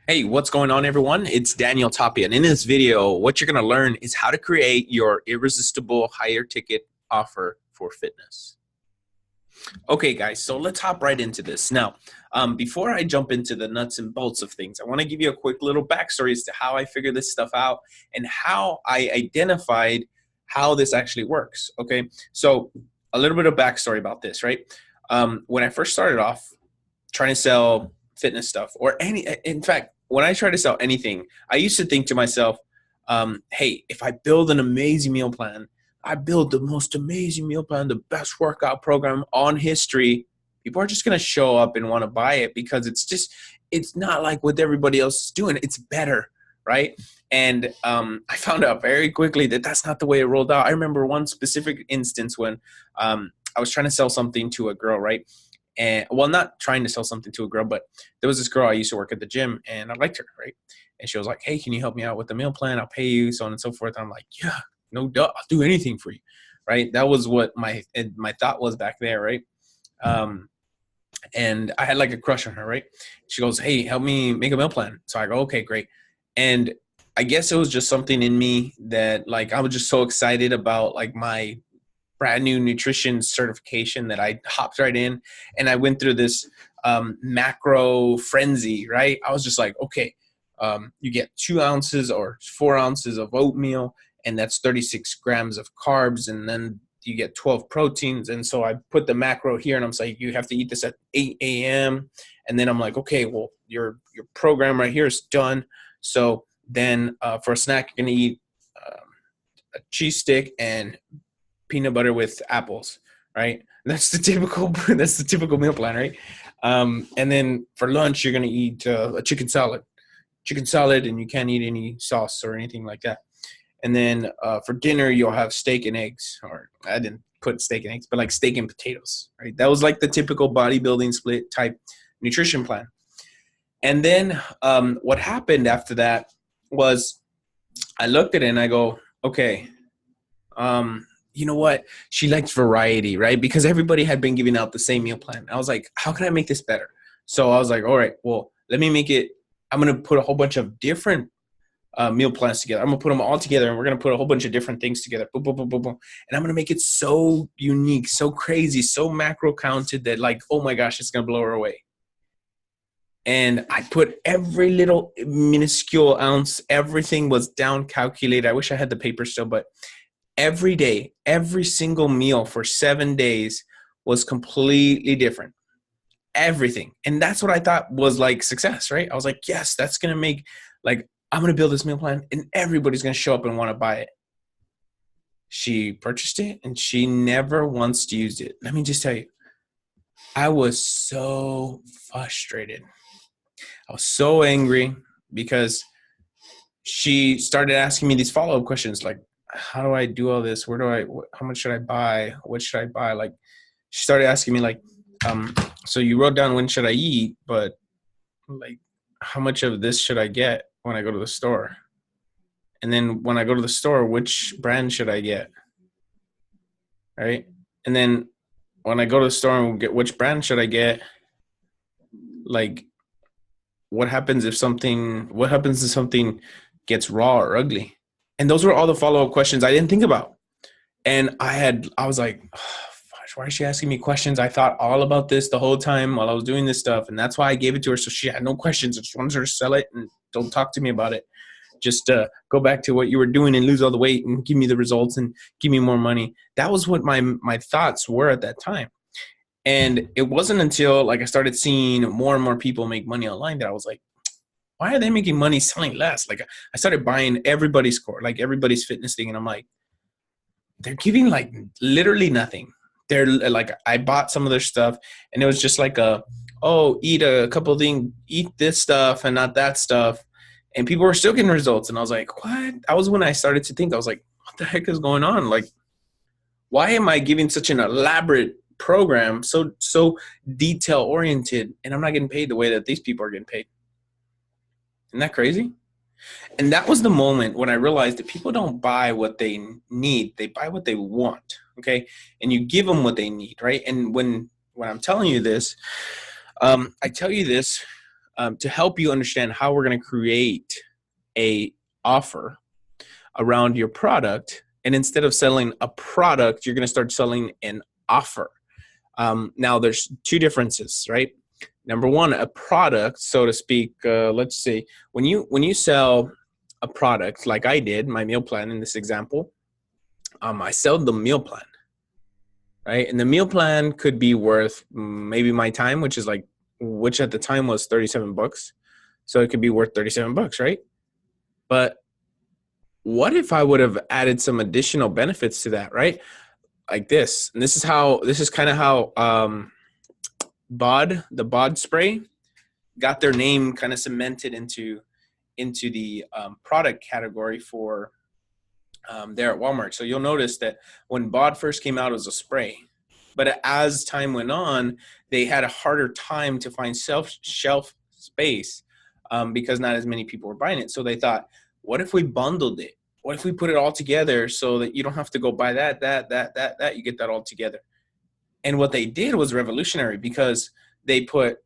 Hey, what's going on, everyone? It's Daniel Tapia, and in this video, what you're going to learn is how to create your irresistible higher ticket offer for fitness. Okay, guys, so let's hop right into this. Now, before I jump into the nuts and bolts of things, I want to give you a quick little backstory as to how I figured this stuff out and how I identified how this actually works. Okay, so a little bit of backstory about this, right? When I first started off trying to sell fitness stuff or in fact, when I try to sell anything, I used to think to myself, hey, if I build an amazing meal plan, I build the most amazing meal plan, the best workout program on history, people are just going to show up and want to buy it because it's not like what everybody else is doing. It's better, right? And I found out very quickly that that's not the way it rolled out. I remember one specific instance when I was trying to sell something to a girl, right? And well, not trying to sell something to a girl, but there was this girl I used to work at the gym and I liked her, right? And she was like, hey, can you help me out with the meal plan? I'll pay you, so on and so forth. And I'm like, yeah, no doubt, I'll do anything for you, right? That was what my thought was back there, right? And I had like a crush on her, right? She goes, hey, help me make a meal plan. So I go, okay, great. And I guess it was just something in me that like I was just so excited about like my brand new nutrition certification that I hopped right in and I went through this macro frenzy, right? I was just like, okay, you get 2 ounces or 4 ounces of oatmeal, and that's 36 grams of carbs, and then you get 12 proteins. And so I put the macro here and I'm saying, you have to eat this at 8 a.m. And then I'm like, okay, well, your program right here is done. So then for a snack, you're going to eat a cheese stick and peanut butter with apples, right? That's the typical meal plan, right? And then for lunch, you're gonna eat a chicken salad, and you can't eat any sauce or anything like that. And then for dinner, you'll have steak and eggs, or I didn't put steak and eggs, but like steak and potatoes, right? That was like the typical bodybuilding split type nutrition plan. And then what happened after that was I looked at it and I go, okay, you know what? She likes variety, right? Because everybody had been giving out the same meal plan. I was like, how can I make this better? So I was like, all right, well, let me make it. I'm going to put a whole bunch of different meal plans together. I'm going to put them all together, and we're going to put a whole bunch of different things together. Boom, boom, boom, boom, boom. And I'm going to make it so unique, so crazy, so macro counted that like, oh my gosh, it's going to blow her away. And I put every little minuscule ounce, everything was down calculated. I wish I had the paper still, but every day, every single meal for 7 days was completely different. Everything. And that's what I thought was like success, right? I was like, yes, that's going to make, like, I'm going to build this meal plan and everybody's going to show up and want to buy it. She purchased it and she never once used it. Let me just tell you, I was so frustrated. I was so angry because she started asking me these follow-up questions like, how do I do all this? How much should I buy? What should I buy? Like, she started asking me like, so you wrote down when should I eat, but like, how much of this should I get when I go to the store? And then when I go to the store, which brand should I get? Right. And then when I go to the store and get which brand should I get? Like, what happens if something gets raw or ugly? And those were all the follow-up questions I didn't think about. And I was like, oh, why is she asking me questions? I thought all about this the whole time while I was doing this stuff. And that's why I gave it to her. So she had no questions. I just wanted her to sell it and don't talk to me about it. Just go back to what you were doing and lose all the weight and give me the results and give me more money. That was what my thoughts were at that time. And it wasn't until like I started seeing more and more people make money online that I was like, why are they making money selling less? Like I started buying everybody's core, like everybody's fitness thing. And I'm like, they're giving like literally nothing. They're like, I bought some of their stuff and it was just like eat a couple things, eat this stuff and not that stuff. And people were still getting results. And I was like, what? That was when I started to think, I was like, what the heck is going on? Like, why am I giving such an elaborate program, so detail oriented, and I'm not getting paid the way that these people are getting paid? Isn't that crazy? And that was the moment when I realized that people don't buy what they need. They buy what they want, okay? And you give them what they need, right? And when I'm telling you this, I tell you this to help you understand how we're going to create a offer around your product. And instead of selling a product, you're going to start selling an offer. Now, there's two differences, right? Number one, a product, so to speak. Let's say when you sell a product, like I did, my meal plan in this example, I sell the meal plan, right? And the meal plan could be worth maybe my time, which at the time was $37. So it could be worth $37, right? But what if I would have added some additional benefits to that, right? Like this. And this is kind of how the bod spray got their name kind of cemented into the product category for there at Walmart. So you'll notice that when bod first came out, it was a spray. But as time went on, they had a harder time to find shelf space because not as many people were buying it. So they thought, what if we bundled it? What if we put it all together so that you don't have to go buy that, you get that all together? And what they did was revolutionary because they put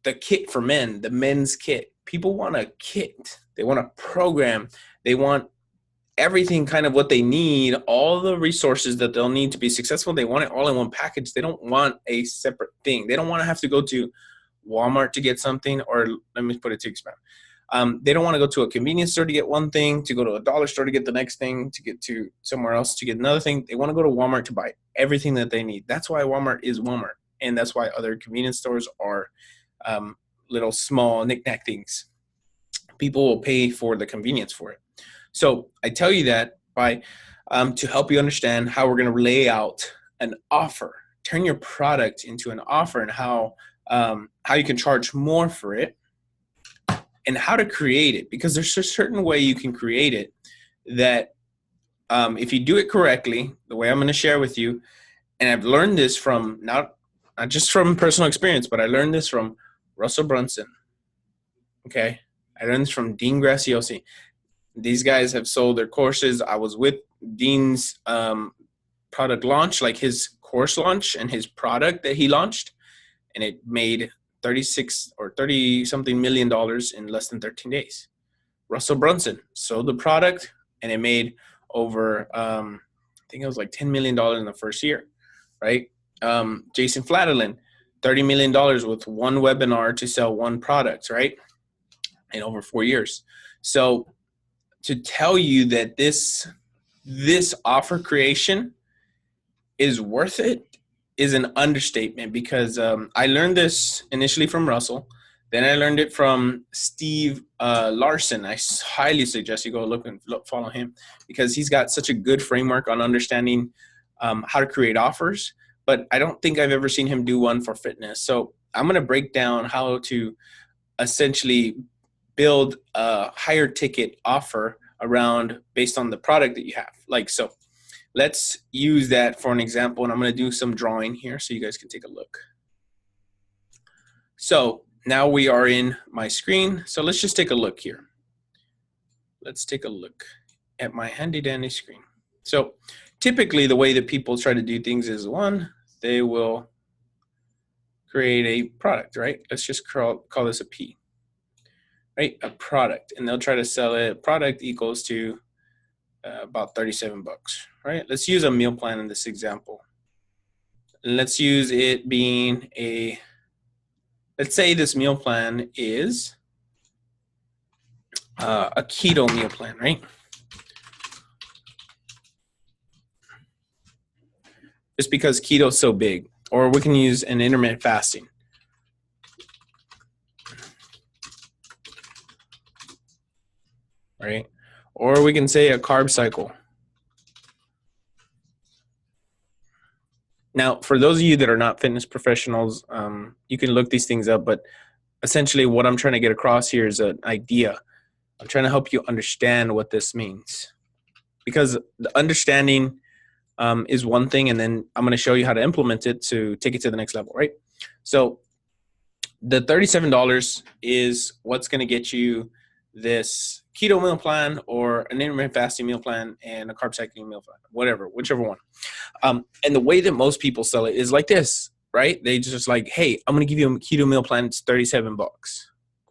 the kit for men, the men's kit. People want a kit. They want a program. They want everything kind of what they need, all the resources that they'll need to be successful. They want it all in one package. They don't want a separate thing. They don't want to have to go to Walmart to get something, or let me put it to expand. They don't want to go to a convenience store to get one thing, to go to a dollar store to get the next thing, to get to somewhere else to get another thing. They want to go to Walmart to buy everything that they need. That's why Walmart is Walmart. And that's why other convenience stores are little small knick-knack things. People will pay for the convenience for it. So I tell you that by to help you understand how we're going to lay out an offer, turn your product into an offer, and how you can charge more for it, and how to create it. Because there's a certain way you can create it that if you do it correctly, the way I'm going to share with you, and I've learned this from not just from personal experience, but I learned this from Russell Brunson. Okay, I learned this from Dean Graziosi. These guys have sold their courses. I was with Dean's product launch, like his course launch and his product that he launched, and it made 36 or 30 something million dollars in less than 13 days. Russell Brunson sold the product and it made over, I think it was like $10 million in the first year, right? Jason Flatterland, $30 million with one webinar to sell one product, right? In over 4 years. So to tell you that this offer creation is worth it is an understatement, because I learned this initially from Russell. Then I learned it from Steve Larson. I highly suggest you go follow him, because he's got such a good framework on understanding how to create offers. But I don't think I've ever seen him do one for fitness. So I'm going to break down how to essentially build a higher ticket offer based on the product that you have. Like, so let's use that for an example, and I'm going to do some drawing here so you guys can take a look. So now we are in my screen. So let's just take a look here. Let's take a look at my handy dandy screen. So typically the way that people try to do things is, one, they will create a product, right? Let's just call this a P, right? A product, and they'll try to sell it. Product equals to about $37, right? Let's use a meal plan in this example. Let's use it being let's say this meal plan is a keto meal plan, right? Just because keto is so big. Or we can use an intermittent fasting. Right? Or we can say a carb cycle. Now, for those of you that are not fitness professionals, you can look these things up, but essentially what I'm trying to get across here is an idea. I'm trying to help you understand what this means. Because the understanding is one thing, and then I'm going to show you how to implement it to take it to the next level, right? So the $37 is what's going to get you this keto meal plan or an intermittent fasting meal plan and a carb cycling meal plan, whichever one. And the way that most people sell it is like this, right? They just like, hey, I'm going to give you a keto meal plan. It's $37.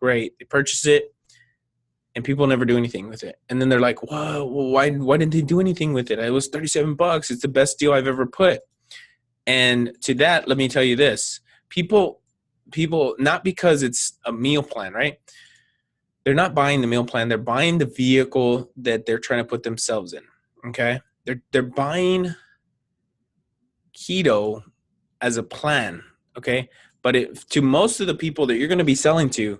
great. They purchase it, and people never do anything with it. And then they're like, whoa, well, why didn't they do anything with it? It was $37. It's the best deal I've ever put. And to that, let me tell you this. People, not because it's a meal plan, right? They're not buying the meal plan. They're buying the vehicle that they're trying to put themselves in, okay? They're buying keto as a plan, okay? But to most of the people that you're going to be selling to,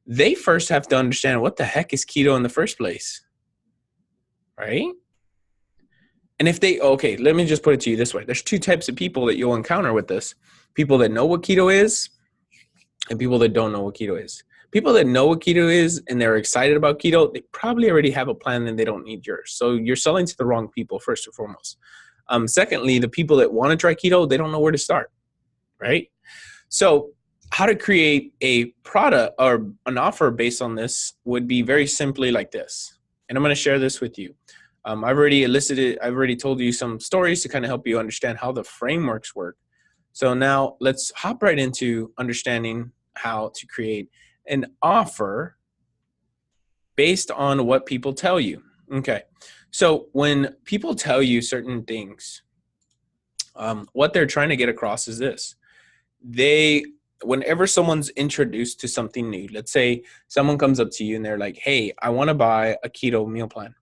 they first have to understand what the heck is keto in the first place, right? And if okay, let me just put it to you this way. There's two types of people that you'll encounter with this. People that know what keto is and people that don't know what keto is. People that know what keto is and they're excited about keto, they probably already have a plan and they don't need yours. So you're selling to the wrong people, first and foremost. Secondly, the people that want to try keto, they don't know where to start, right? So how to create a product or an offer based on this would be very simply like this. And I'm going to share this with you. I've already told you some stories to kind of help you understand how the frameworks work. So now let's hop right into understanding how to create an offer based on what people tell you. Okay. So when people tell you certain things, what they're trying to get across is this. Whenever someone's introduced to something new, let's say someone comes up to you and they're like, hey, I want to buy a keto meal plan.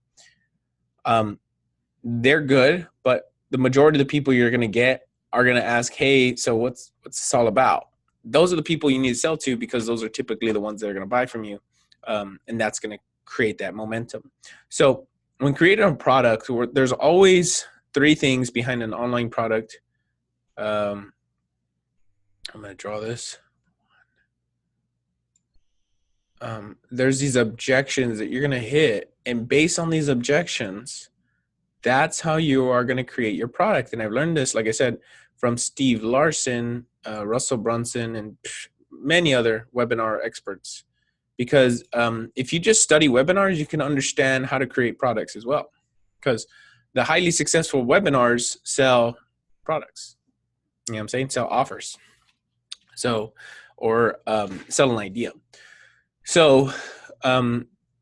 They're good, but the majority of the people you're going to get are going to ask, hey, so what's this all about? Those are the people you need to sell to because those are typically the ones that are going to buy from you. And that's going to create that momentum. So when creating a product, there's always three things behind an online product. I'm going to draw this. There's these objections that you're going to hit. And based on these objections, that's how you are going to create your product. And I've learned this, like I said, from Steve Larson, Russell Brunson, and many other webinar experts. Because if you just study webinars, you can understand how to create products as well. Because the highly successful webinars sell products. You know what I'm saying? Sell offers. So, or sell an idea. So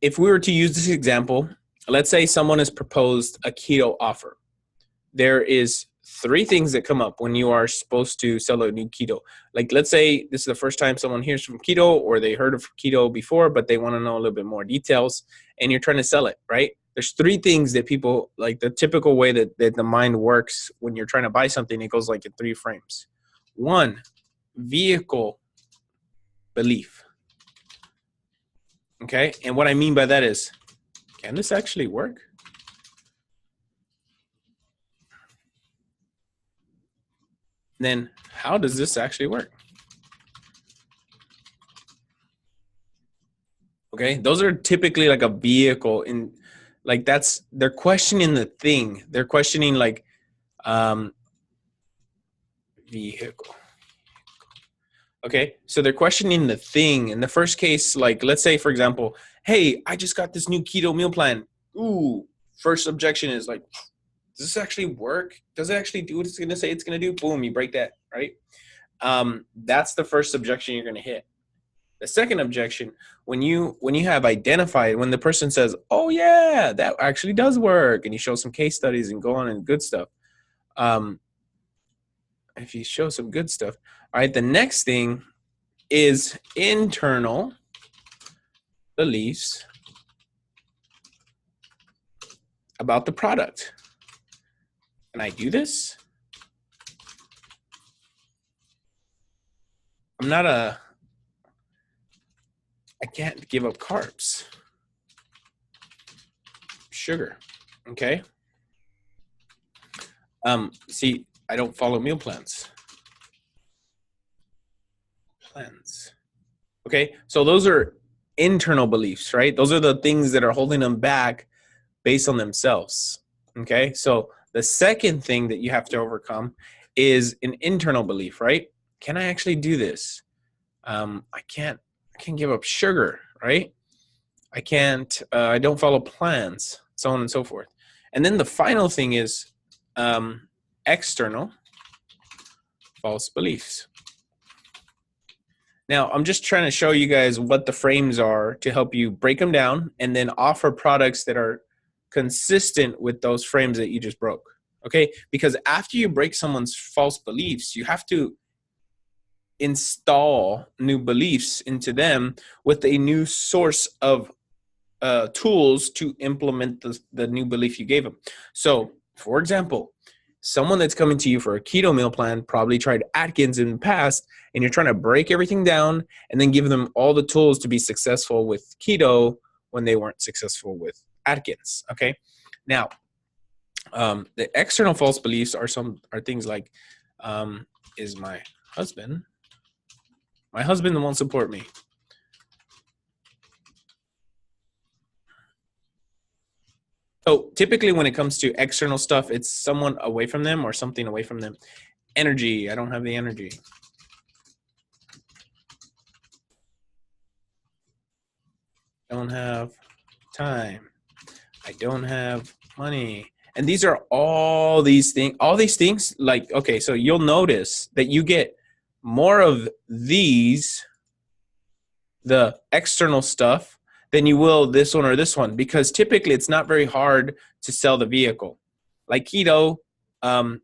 if we were to use this example, let's say someone has proposed a keto offer. There is three things that come up when you are supposed to sell a new keto. Like, let's say this is the first time someone hears from keto, or they heard of keto before, but they want to know a little bit more details, and you're trying to sell it, right? There's three things that people, like the typical way that the mind works when you're trying to buy something, it goes like in three frames. One, vehicle, belief. Okay, and what I mean by that is, can this actually work? Then how does this actually work? Okay, those are typically like a vehicle in, like they're questioning the thing. They're questioning like vehicle. Okay, so they're questioning the thing. In the first case, like let's say for example, hey, I just got this new keto meal plan. Ooh, first objection is like, does this actually work? Does it actually do what it's going to say it's going to do? Boom, you break that, right? That's the first objection you're going to hit. The second objection, when you have identified, when the person says, oh yeah, that actually does work, and you show some case studies and go on and good stuff. If you show some good stuff, all right, the next thing is internal beliefs about the product. Can I do this? I can't give up carbs, sugar, okay? See, I don't follow meal plans. Okay, so those are internal beliefs, right? Those are the things that are holding them back based on themselves, okay? So the second thing that you have to overcome is an internal belief, right? Can I actually do this? I can't give up sugar, right? I don't follow plans, so on and so forth. And then the final thing is external false beliefs. Now, I'm just trying to show you guys what the frames are to help you break them down and then offer products that are consistent with those frames that you just broke. Okay? Because after you break someone's false beliefs, you have to install new beliefs into them with a new source of tools to implement the new belief you gave them. So, for example, someone that's coming to you for a keto meal plan probably tried Atkins in the past, and you're trying to break everything down and then give them all the tools to be successful with keto when they weren't successful with Atkins. Okay. Now, the external false beliefs are things like, is my husband won't support me? So typically when it comes to external stuff, it's someone away from them or something away from them. Energy, I don't have the energy. Don't have time. I don't have money. And these are all these things like, okay, so you'll notice that you get more of these, the external stuff, than you will this one or this one, because typically it's not very hard to sell the vehicle. Like keto,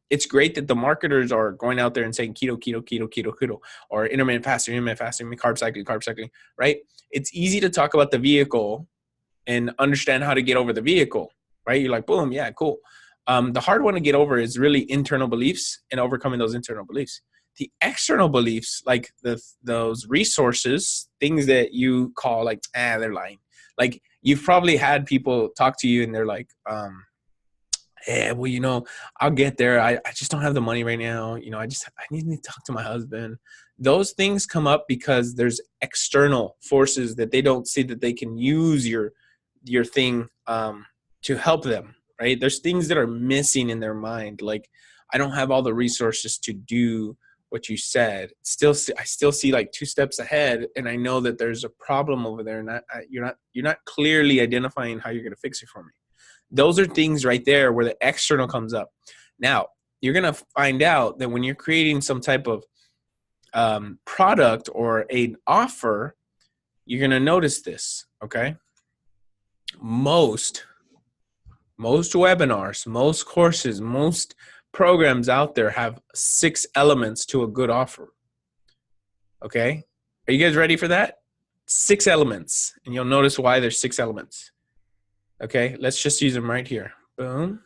it's great that the marketers are going out there and saying keto, keto, keto, keto, keto, or intermittent fasting, carb cycling, right? It's easy to talk about the vehicle and understand how to get over the vehicle, right? You're like, boom, yeah, cool. The hard one to get over is really internal beliefs and overcoming those internal beliefs. The external beliefs, like those resources, things that you call like, they're lying. Like you've probably had people talk to you and they're like, yeah, well, I'll get there. I just don't have the money right now. I need to talk to my husband. Those things come up because there's external forces that they don't see that they can use your thing to help them, right? There's things that are missing in their mind. Like, I don't have all the resources to do what you said. I still see like 2 steps ahead, and I know that there's a problem over there, and you're not clearly identifying how you're going to fix it for me. Those are things right there where the external comes up. Now, you're going to find out that when you're creating some type of product or an offer, you're going to notice this, okay? Most webinars, most courses, most programs out there have 6 elements to a good offer. Okay? Are you guys ready for that? 6 elements. And you'll notice why there's 6 elements. Okay? Let's just use them right here. Boom.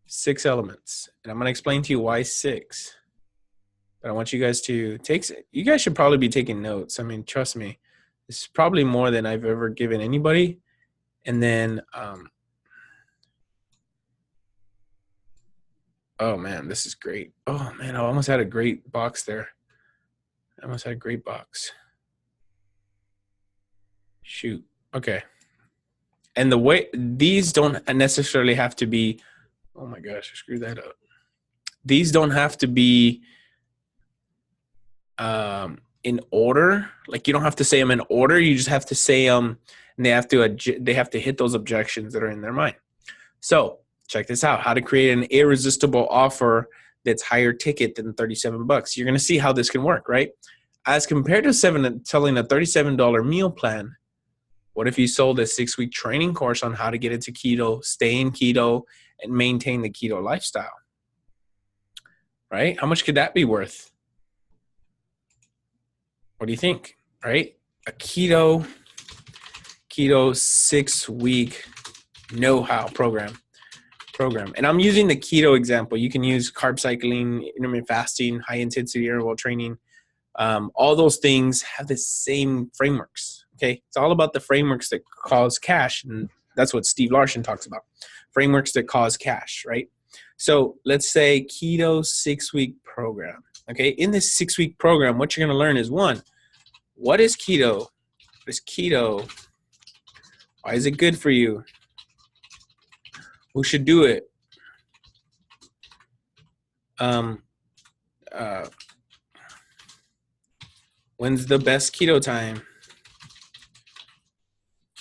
6 elements. And I'm going to explain to you why 6. But I want you guys to you guys should probably be taking notes. I mean, trust me. This is probably more than I've ever given anybody. And then, oh man, this is great. Oh man, I almost had a great box there. I almost had a great box. Shoot. Okay. And the way, these don't necessarily have to be, oh my gosh, I screwed that up. These don't have to be in order. Like, you don't have to say them in order. You just have to say them, and they have to hit those objections that are in their mind. So check this out: how to create an irresistible offer that's higher ticket than $37. You're going to see how this can work, right? As compared to selling a $37 meal plan, what if you sold a 6-week training course on how to get into keto, stay in keto, and maintain the keto lifestyle? Right? How much could that be worth? What do you think? Right? A keto 6-week know-how program. And I'm using the keto example. You can use carb cycling, intermittent fasting, high intensity interval training. All those things have the same frameworks. Okay. It's all about the frameworks that cause cash. And that's what Steve Larson talks about. Frameworks that cause cash, right? So let's say keto 6-week program. Okay. In this 6-week program, what you're going to learn is, 1, what is keto? What is keto? Why is it good for you? Who should do it? When's the best keto time?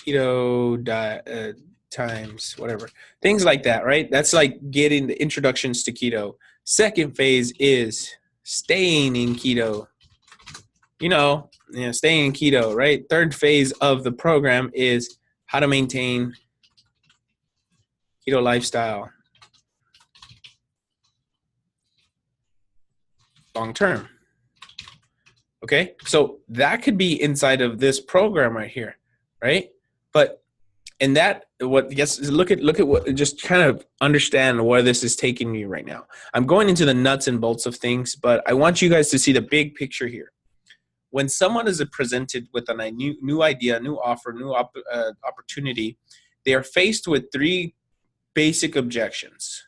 Keto times, whatever. Things like that, right? That's like getting the introductions to keto. Second phase is staying in keto. staying in keto, right? Third phase of the program is how to maintain keto lifestyle long term. Okay, so that could be inside of this program right here, right? But and that what yes, look at what, just kind of understand where this is taking you right now. I'm going into the nuts and bolts of things, but I want you guys to see the big picture here. When someone is presented with a new idea, new offer, new opportunity, they are faced with three basic objections.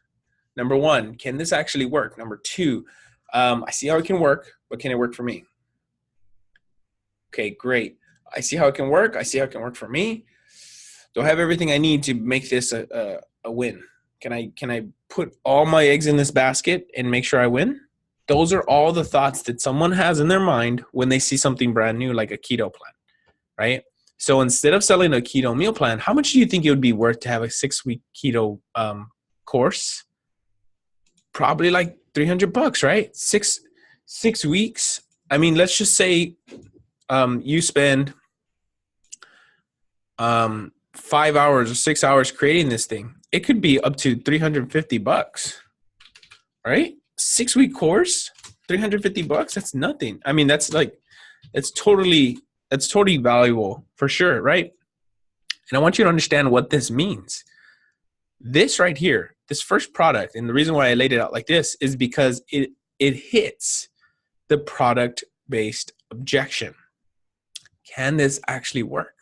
Number one, can this actually work? Number two, I see how it can work, but can it work for me? Okay, great. I see how it can work. I see how it can work for me. Do I have everything I need to make this a win? Can I put all my eggs in this basket and make sure I win? Those are all the thoughts that someone has in their mind when they see something brand new like a keto plan, right? So instead of selling a keto meal plan, how much do you think it would be worth to have a 6-week keto course? Probably like $300, right? Six weeks. I mean, let's just say you spend 5 hours or 6 hours creating this thing. It could be up to $350, right? 6-week course, $350. That's nothing. I mean, that's totally valuable for sure, right? And I want you to understand what this means. This right here, this first product, and the reason why I laid it out like this is because it hits the product-based objection. Can this actually work?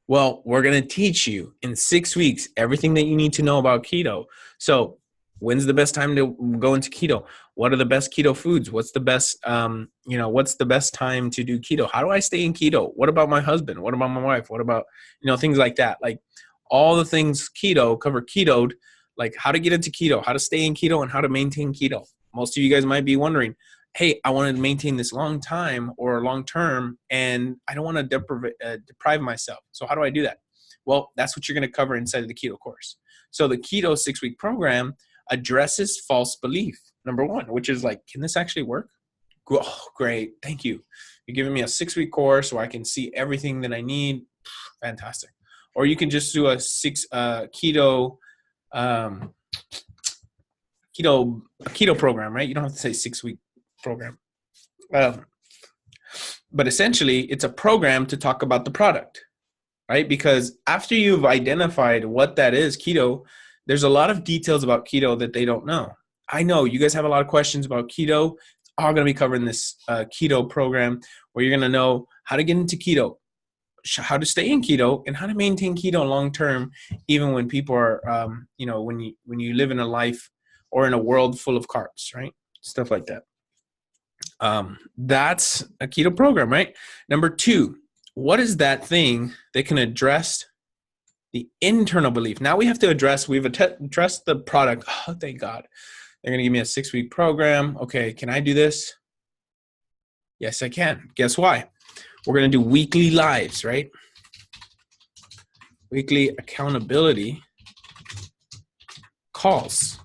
Well, we're going to teach you in 6 weeks everything that you need to know about keto. So when's the best time to go into keto? What are the best keto foods? What's the best, what's the best time to do keto? How do I stay in keto? What about my husband? What about my wife? What about, things like that? Like all the things keto cover ketoed, like how to get into keto, how to stay in keto, and how to maintain keto. Most of you guys might be wondering, hey, I want to maintain this long time or long term, and I don't want to deprive myself. So how do I do that? Well, that's what you're going to cover inside of the keto course. So the keto 6-week program addresses false belief, number one, which is like, can this actually work? Oh, great. Thank you. You're giving me a 6-week course so I can see everything that I need. Fantastic. Or you can just do a keto program, right? You don't have to say 6-week program. But essentially, it's a program to talk about the product, right? Because after you've identified what that is, keto, there's a lot of details about keto that they don't know. I know you guys have a lot of questions about keto. It's all going to be covered in this keto program where you're going to know how to get into keto, how to stay in keto, and how to maintain keto long term, even when people are, when you live in a life or in a world full of carbs, right? Stuff like that. That's a keto program, right? Number two, what is that thing that can address the internal belief? Now we've addressed the product. Oh, thank God. They're going to give me a 6-week program. Okay, can I do this? Yes, I can. Guess why? We're going to do weekly lives, right? Weekly accountability calls.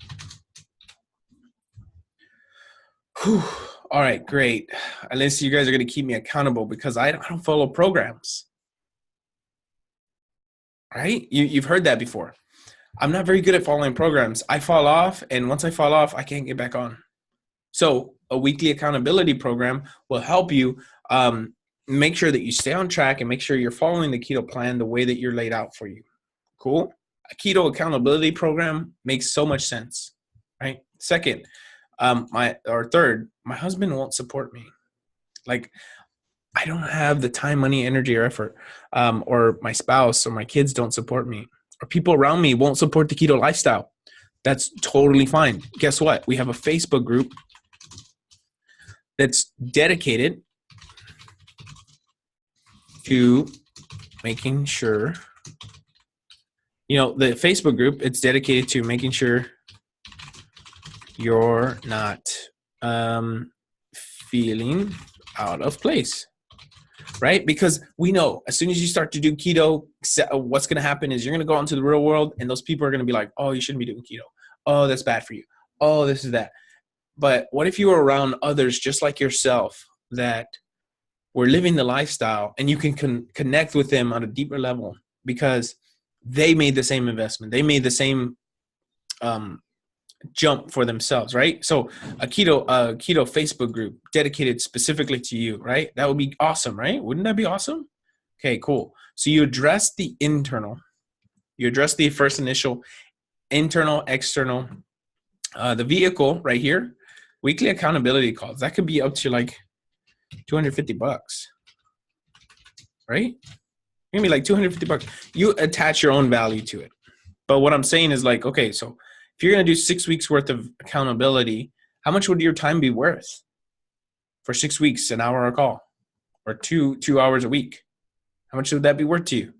Whew. All right, great. At least you guys are going to keep me accountable because I don't follow programs. Right? You've heard that before. I'm not very good at following programs. I fall off, and once I fall off, I can't get back on. So a weekly accountability program will help you make sure that you stay on track and make sure you're following the keto plan the way that you're laid out for you. Cool? A keto accountability program makes so much sense, right? Second, third, my husband won't support me. Like, I don't have the time, money, energy, or effort, or my spouse or my kids don't support me, or people around me won't support the keto lifestyle. That's totally fine. Guess what? We have a Facebook group that's dedicated to making sure, the Facebook group, it's dedicated to making sure you're not feeling out of place, right? Because we know as soon as you start to do keto, what's going to happen is you're going to go out into the real world and those people are going to be like, oh, you shouldn't be doing keto. Oh, that's bad for you. Oh, this is that. But what if you were around others just like yourself that we're living the lifestyle, and you can connect with them on a deeper level because they made the same investment. They made the same jump for themselves, right? So a keto Facebook group dedicated specifically to you, right? That would be awesome, right? Wouldn't that be awesome? Okay, cool. So you address the internal, you address the first initial, internal, external, the vehicle right here, weekly accountability calls. That could be up to like $250, right? Maybe like $250. You attach your own value to it. But what I'm saying is like, okay, so if you're going to do 6 weeks worth of accountability, how much would your time be worth for 6 weeks, an hour a call, or two hours a week? How much would that be worth to you?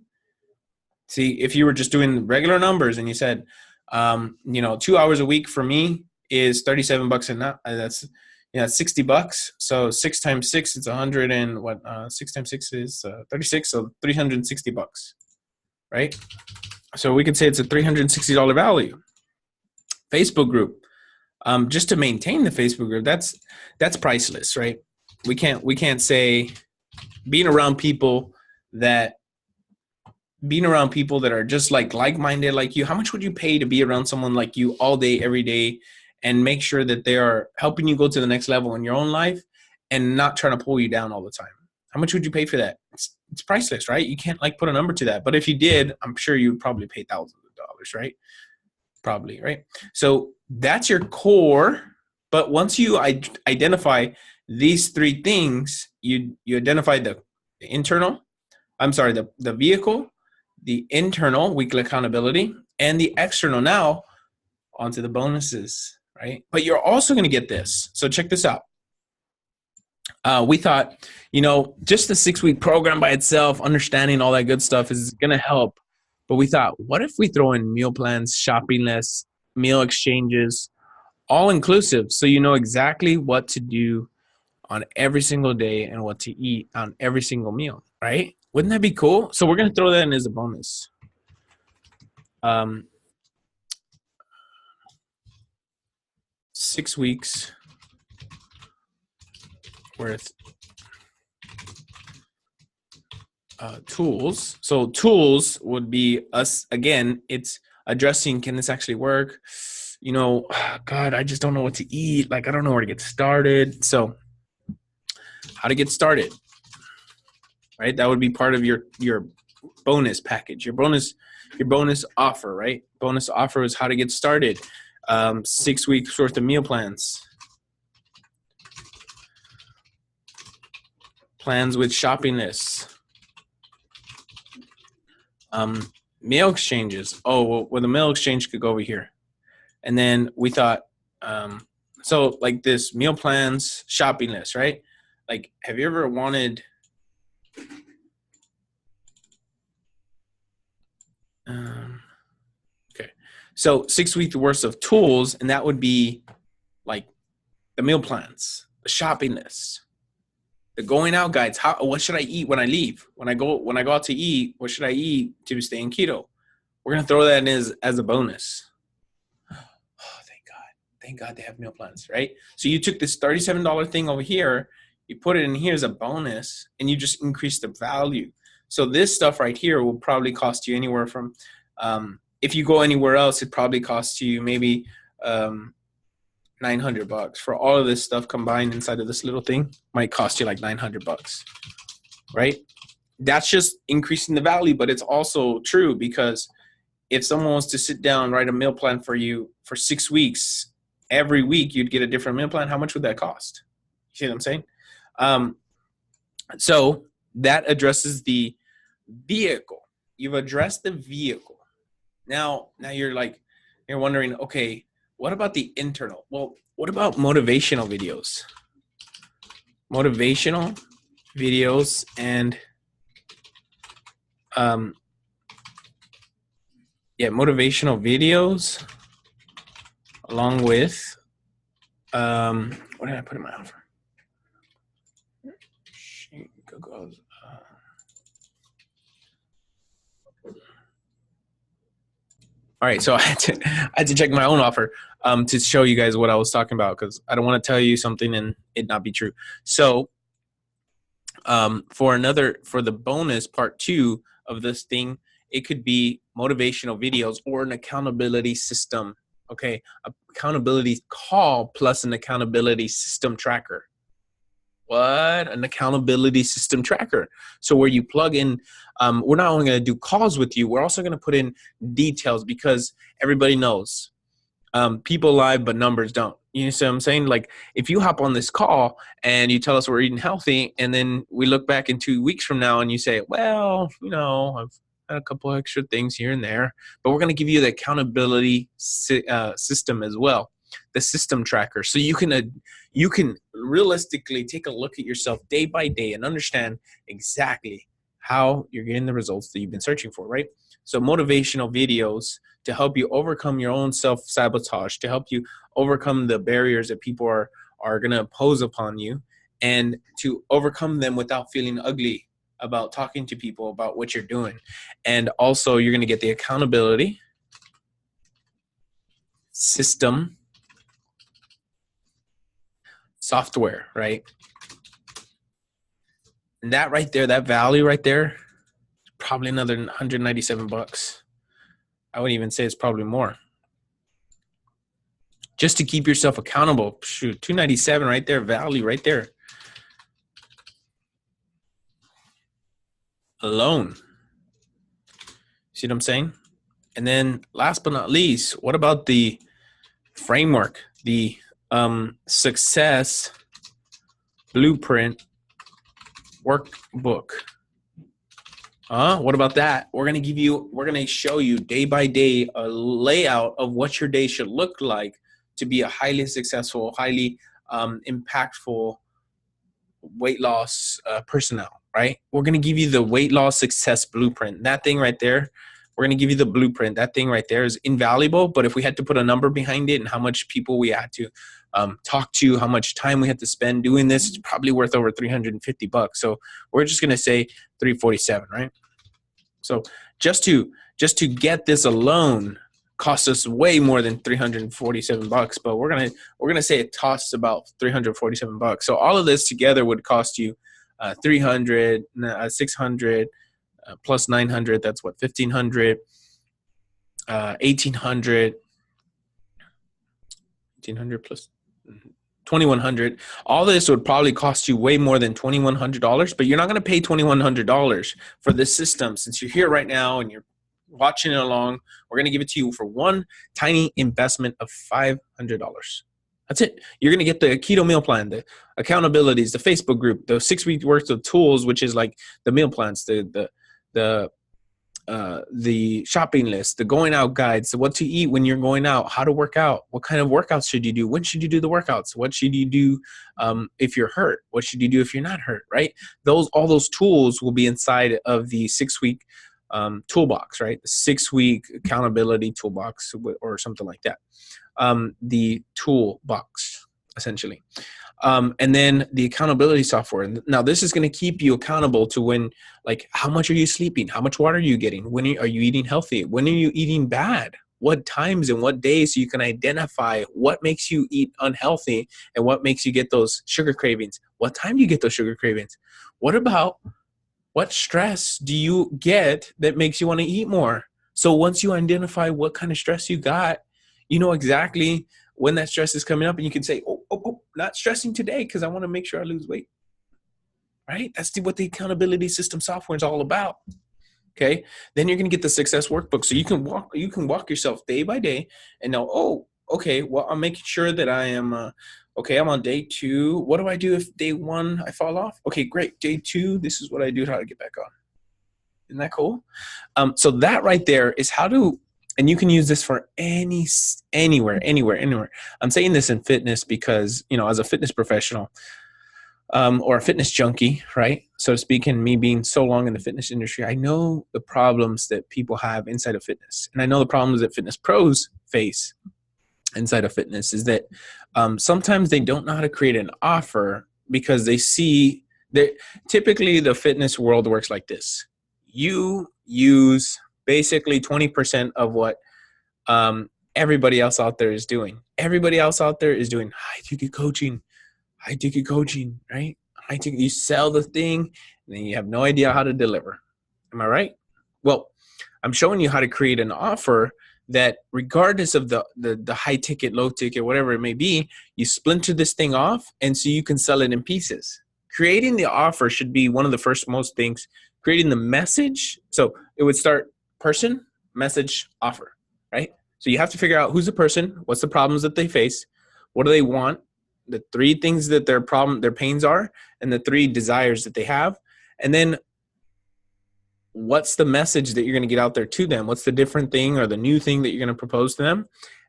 See, if you were just doing regular numbers and you said, 2 hours a week for me is $37 and that's $60. So 6 times 6 is 100 and what? 6 times 6 is 36. So $360, right? So we could say it's a $360 value. Facebook group, just to maintain the Facebook group, that's priceless, right? We can't say being around people that are just like-minded like you. How much would you pay to be around someone like you all day, every day, and make sure that they are helping you go to the next level in your own life and not trying to pull you down all the time? How much would you pay for that? It's priceless, right? You can't put a number to that. But if you did, I'm sure you would probably pay thousands of dollars, right? Probably, right? So that's your core. But once you identify these 3 things, you identify the vehicle, the internal, weekly accountability, and the external. Now onto the bonuses, right? But you're also going to get this. So check this out. We thought, just the 6-week program by itself, understanding all that good stuff is going to help. But we thought, what if we throw in meal plans, shopping lists, meal exchanges, all inclusive, so you know exactly what to do on every single day and what to eat on every single meal, right? Wouldn't that be cool? So we're going to throw that in as a bonus. 6 weeks worth tools. So tools would be us, again, it's addressing, can this actually work? God, I just don't know what to eat. I don't know where to get started. So how to get started, right? That would be part of your bonus package, your bonus offer, right? Bonus offer is how to get started. 6 weeks worth of meal plans. Plans with shopping lists. Meal exchanges. Oh, well, the meal exchange could go over here. And then we thought, so this meal plans, shopping list, right? Have you ever wanted, okay. So 6 weeks worth of tools, and that would be the meal plans, the shopping list, the going out guides. What should I eat when I leave? When I go out to eat, what should I eat to stay in keto? We're gonna throw that in as a bonus. Oh, thank God they have meal plans, right? So you took this $37 thing over here, you put it in here as a bonus, and you just increase the value. So this stuff right here will probably cost you anywhere from, if you go anywhere else, it probably costs you maybe $900 for all of this stuff combined inside of this little thing. Might cost you $900, right? That's just increasing the value, but it's also true because if someone wants to sit down, write a meal plan for you for 6 weeks, every week you'd get a different meal plan. How much would that cost? You see what I'm saying? So that addresses the vehicle. You've addressed the vehicle. Now you're wondering, okay, what about the internal? Well, what about motivational videos? Motivational videos and motivational videos along with what did I put in my offer? All right, so I had to check my own offer to show you guys what I was talking about because I don't want to tell you something and it not be true. So For the bonus part 2 of this thing, it could be motivational videos or an accountability system. Okay, accountability call plus an accountability system tracker. What? An accountability system tracker. So where you plug in, we're not only going to do calls with you, we're also going to put in details, because everybody knows people lie, but numbers don't. You know what I'm saying? Like, if you hop on this call and you tell us we're eating healthy, and then we look back in 2 weeks from now and you say, well, I've had a couple extra things here and there, but we're going to give you the accountability system as well, the system tracker. So you can realistically take a look at yourself day by day and understand exactly how you're getting the results that you've been searching for, right? So motivational videos to help you overcome your own self-sabotage, to help you overcome the barriers that people are going to impose upon you, and to overcome them without feeling ugly about talking to people about what you're doing. And also, you're going to get the accountability system software, right? And that right there, that value right there, probably another $197. I would even say it's probably more. Just to keep yourself accountable. Shoot, $297 right there, value right there. Alone. See what I'm saying? And then last but not least, what about the framework, the success blueprint workbook? What about that? We're going to show you day by day a layout of what your day should look like to be a highly successful, highly impactful weight loss personnel, right? We're going to give you the weight loss success blueprint. That thing right there, we're going to give you the blueprint. That thing right there is invaluable, but if we had to put a number behind it and how much people we had to talk to, how much time we had to spend doing this, it's probably worth over $350. So we're just going to say $347, right? So just to get this alone costs us way more than $347, but we're gonna say it costs about $347. So all of this together would cost you $300, $600 plus $900. That's what, $1,500, $1,800, $1,800 plus $2,100. All this would probably cost you way more than $2,100, but you're not going to pay $2,100 for this system. Since you're here right now and you're watching it along, we're going to give it to you for one tiny investment of $500. That's it. You're going to get the keto meal plan, the accountabilities, the Facebook group, the 6-week worth of tools, which is like the meal plans, the shopping list, the going out guides, what to eat when you're going out, how to work out, what kind of workouts should you do, when should you do the workouts, what should you do if you're hurt, what should you do if you're not hurt, right? All those tools will be inside of the 6-week toolbox, right? The 6-week accountability toolbox or something like that. The toolbox, essentially. And then the accountability software. Now, this is going to keep you accountable to when, like, how much are you sleeping? How much water are you getting? When are you eating healthy? When are you eating bad? What times and what days, so you can identify what makes you eat unhealthy and what makes you get those sugar cravings. What time do you get those sugar cravings? What stress do you get that makes you want to eat more? So once you identify what kind of stress you got, you know exactly when that stress is coming up, and you can say, oh, not stressing today because I want to make sure I lose weight, right? That's what the accountability system software is all about. Okay. Then you're going to get the success workbook. So you can walk yourself day by day and know, oh, okay, well, I'm making sure that I am, okay, I'm on day 2. What do I do if day 1 I fall off? Okay, great. Day 2, this is what I do, how to get back on. Isn't that cool? So that right there is how to, and you can use this for anywhere. I'm saying this in fitness because, as a fitness professional or a fitness junkie, right, so to speak, and me being so long in the fitness industry, I know the problems that people have inside of fitness. And I know the problems that fitness pros face inside of fitness is that sometimes they don't know how to create an offer because they see that typically the fitness world works like this. You use basically 20% of what everybody else out there is doing. Everybody else out there is doing high-ticket coaching, right? high ticket, you sell the thing, and then you have no idea how to deliver. Am I right? Well, I'm showing you how to create an offer that regardless of the high ticket, low ticket, whatever it may be, you splinter this thing off, and so you can sell it in pieces. Creating the offer should be one of the first most things. Creating the message. So it would start person, message, offer, right? So you have to figure out who's the person, what's the problems that they face, what do they want, the 3 things that their pains are, and the 3 desires that they have. And then what's the message that you're going to get out there to them? What's the different thing or the new thing that you're going to propose to them?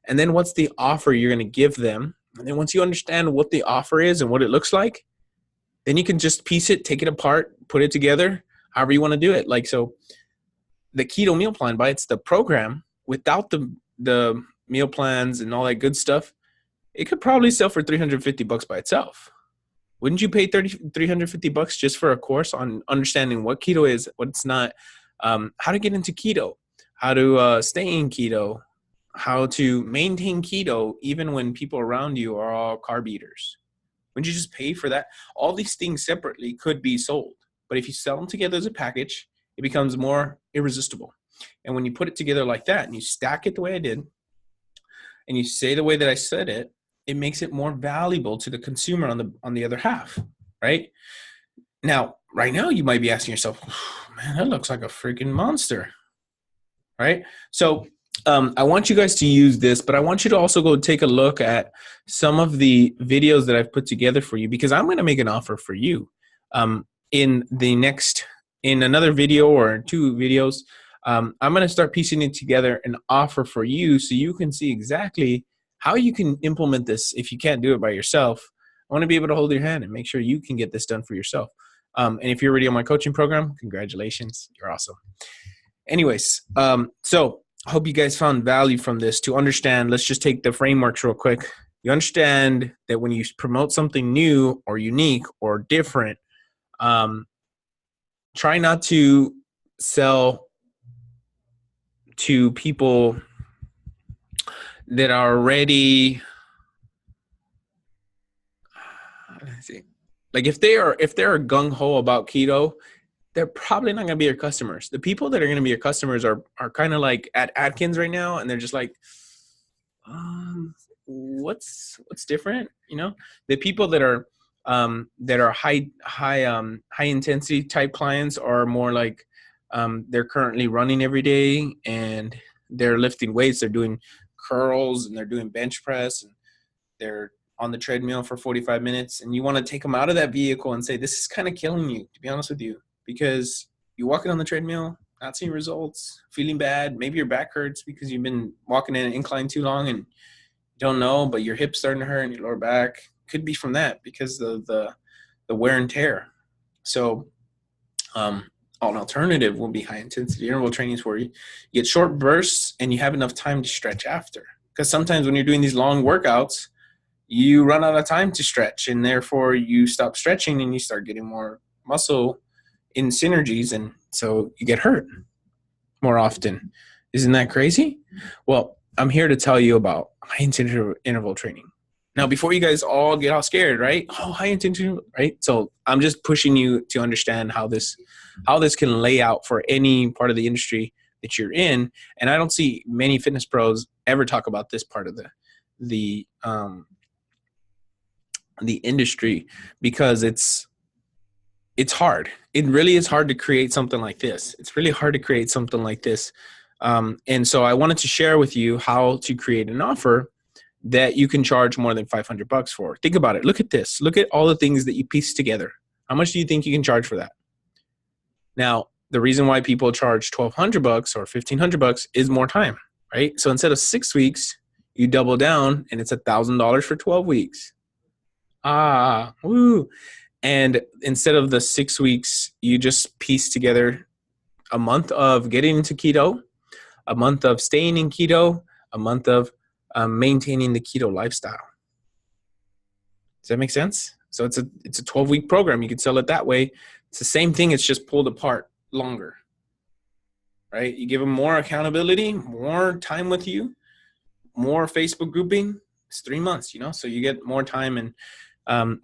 And then what's the offer you're going to give them? And then once you understand what the offer is and what it looks like, then you can just piece it, take it apart, put it together, however you want to do it. Like, so the keto meal plan, it's the program, without the meal plans and all that good stuff, it could probably sell for $350 by itself. Wouldn't you pay $350 just for a course on understanding what keto is, what it's not, how to get into keto, how to stay in keto, how to maintain keto even when people around you are all carb eaters? Wouldn't you just pay for that? All these things separately could be sold, but if you sell them together as a package, it becomes more irresistible. And when you put it together like that and you stack it the way I did, and you say the way that I said it, it makes it more valuable to the consumer on the other half, right? Now, right now, you might be asking yourself, oh, man, that looks like a freaking monster, right? So I want you guys to use this, but I want you to also go take a look at some of the videos that I've put together for you, because I'm going to make an offer for you in another video or 2 videos. I'm going to start piecing it together, an offer for you, so you can see exactly how you can implement this if you can't do it by yourself. I want to be able to hold your hand and make sure you can get this done for yourself. And if you're already on my coaching program, congratulations, you're awesome. Anyways, so I hope you guys found value from this to understand. Let's just take the frameworks real quick. You understand that when you promote something new or unique or different, try not to sell to people that are already, let's see, like if they're gung-ho about keto, they're probably not going to be your customers. The people that are going to be your customers are kind of like at Atkins right now, and they're just like, what's different? You know, the people that are high intensity type clients are more like they're currently running every day and they're lifting weights. They're doing curls and they're doing bench press and they're on the treadmill for 45 minutes, and you want to take them out of that vehicle and say, this is kind of killing you, to be honest with you, because you're walking on the treadmill, not seeing results, feeling bad. Maybe your back hurts because you've been walking in an incline too long and don't know, but your hip's starting to hurt and your lower back. Could be from that because of the wear and tear. So an alternative will be high intensity interval trainings where you get short bursts and you have enough time to stretch after. Because sometimes when you're doing these long workouts, you run out of time to stretch, and therefore you stop stretching and you start getting more muscle in synergies, and so you get hurt more often. Isn't that crazy? Well, I'm here to tell you about high intensity interval training. Now, before you guys all get all scared, right? Oh, high intensity, right? So I'm just pushing you to understand how this can lay out for any part of the industry that you're in. And I don't see many fitness pros ever talk about this part of the industry, because it's hard. It really is hard to create something like this. It's really hard to create something like this. And so I wanted to share with you how to create an offer that you can charge more than $500 for. Think about it. Look at this. Look at all the things that you piece together. How much do you think you can charge for that? Now, the reason why people charge $1,200 or $1,500 is more time, right? So instead of 6 weeks, you double down and it's $1,000 for 12 weeks. Woo. And instead of the 6 weeks, you just piece together a month of getting into keto, a month of staying in keto, a month of maintaining the keto lifestyle. Does that make sense? So it's a 12-week program. You could sell it that way. It's the same thing. It's just pulled apart longer, right? You give them more accountability, more time with you, more Facebook grouping. It's 3 months, so you get more time and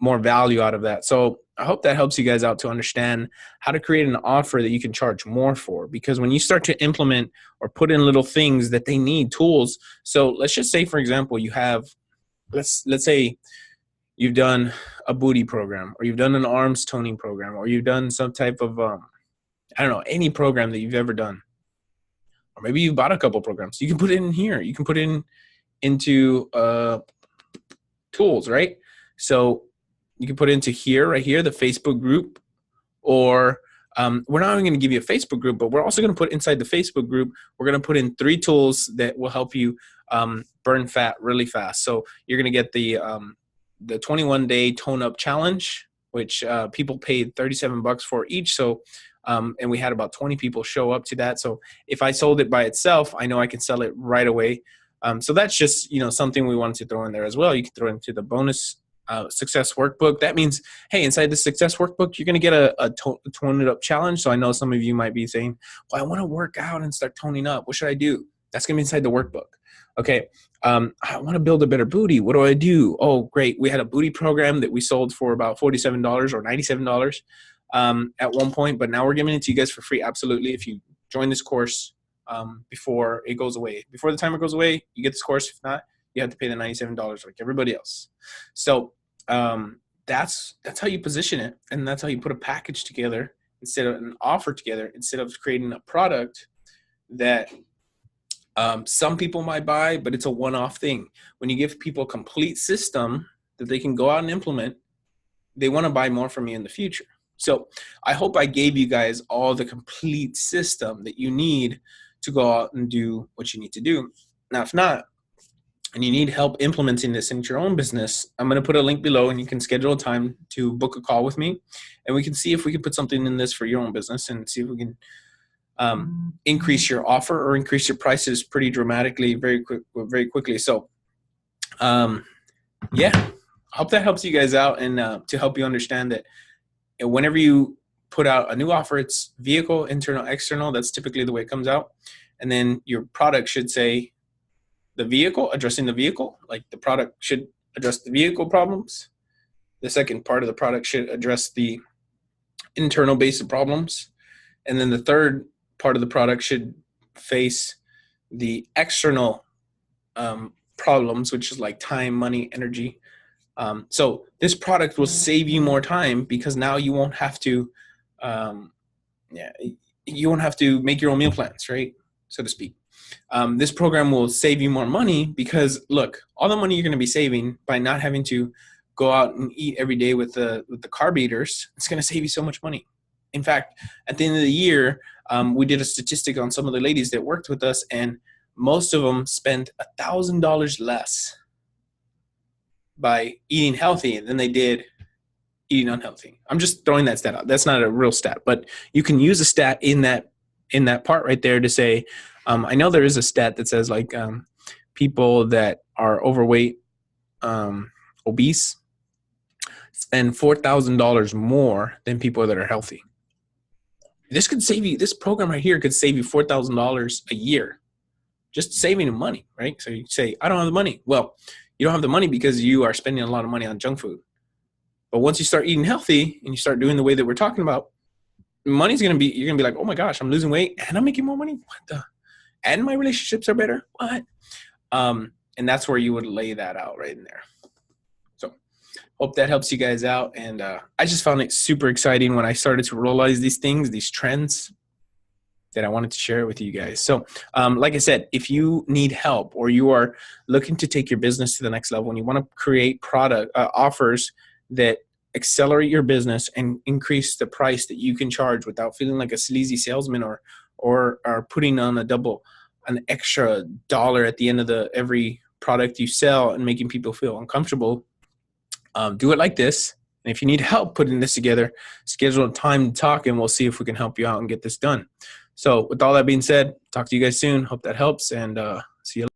more value out of that. So I hope that helps you guys out to understand how to create an offer that you can charge more for. Because when you start to implement or put in little things that they need, tools. So let's just say, for example, you have, let's say you've done a booty program, or you've done an arms toning program, or you've done some type of, I don't know, any program that you've ever done. Or maybe you bought a couple programs. You can put it in here. You can put it into tools, right? So you can put into here, right here, the Facebook group, or we're not only going to give you a Facebook group, but we're also going to put inside the Facebook group, we're going to put in 3 tools that will help you burn fat really fast. So you're going to get the 21-day tone up challenge, which people paid $37 for each. So, and we had about 20 people show up to that. So if I sold it by itself, I know I can sell it right away. So that's just, something we wanted to throw in there as well. You can throw it into the bonus success workbook. That means, hey, inside the success workbook, you're going to get a tone it up challenge. So I know some of you might be saying, well, I want to work out and start toning up. What should I do? That's going to be inside the workbook. Okay. I want to build a better booty. What do I do? Oh, great. We had a booty program that we sold for about $47 or $97 at one point, but now we're giving it to you guys for free. Absolutely. If you join this course before it goes away, before the timer goes away, you get this course. If not, you have to pay the $97 like everybody else. So that's how you position it, and that's how you put a package together instead of an offer together, instead of creating a product that some people might buy, but it's a one-off thing. When you give people a complete system that they can go out and implement, they want to buy more from you in the future. So I hope I gave you guys all the complete system that you need to go out and do what you need to do. Now, if not, and you need help implementing this into your own business, I'm going to put a link below, and you can schedule a time to book a call with me, and we can see if we can put something in this for your own business and see if we can increase your offer or increase your prices pretty dramatically, very quickly. So, yeah, I hope that helps you guys out, and to help you understand that whenever you put out a new offer, it's vehicle, internal, external. That's typically the way it comes out. And then your product should say the vehicle, addressing the vehicle, like the product should address the vehicle problems. The second part of the product should address the internal basic problems. And then the third part of the product should face the external problems, which is like time, money, energy. So this product will save you more time, because now you won't have to, you won't have to make your own meal plans, right? So to speak. This program will save you more money, because look, all the money you're going to be saving by not having to go out and eat every day with the carb eaters, it's going to save you so much money. In fact, at the end of the year, we did a statistic on some of the ladies that worked with us, and most of them spent $1,000 less by eating healthy than they did eating unhealthy. I'm just throwing that stat out. That's not a real stat, but you can use a stat in that part right there to say, I know there is a stat that says like people that are overweight, obese, spend $4,000 more than people that are healthy. This could save you, this program right here could save you $4,000 a year, just saving money, right? So you say, I don't have the money. Well, you don't have the money because you are spending a lot of money on junk food. But once you start eating healthy and you start doing the way that we're talking about, money's going to be, you're going to be like, oh my gosh, I'm losing weight and I'm making more money. What the? And my relationships are better. What? And that's where you would lay that out right in there. So hope that helps you guys out. And I just found it super exciting when I started to realize these things, these trends, that I wanted to share with you guys. So like I said, if you need help or you are looking to take your business to the next level and you want to create product offers that accelerate your business and increase the price that you can charge without feeling like a sleazy salesman or putting on an extra dollar at the end of every product you sell and making people feel uncomfortable, do it like this. And if you need help putting this together, schedule a time to talk and we'll see if we can help you out and get this done. So with all that being said, talk to you guys soon. Hope that helps, and see you later.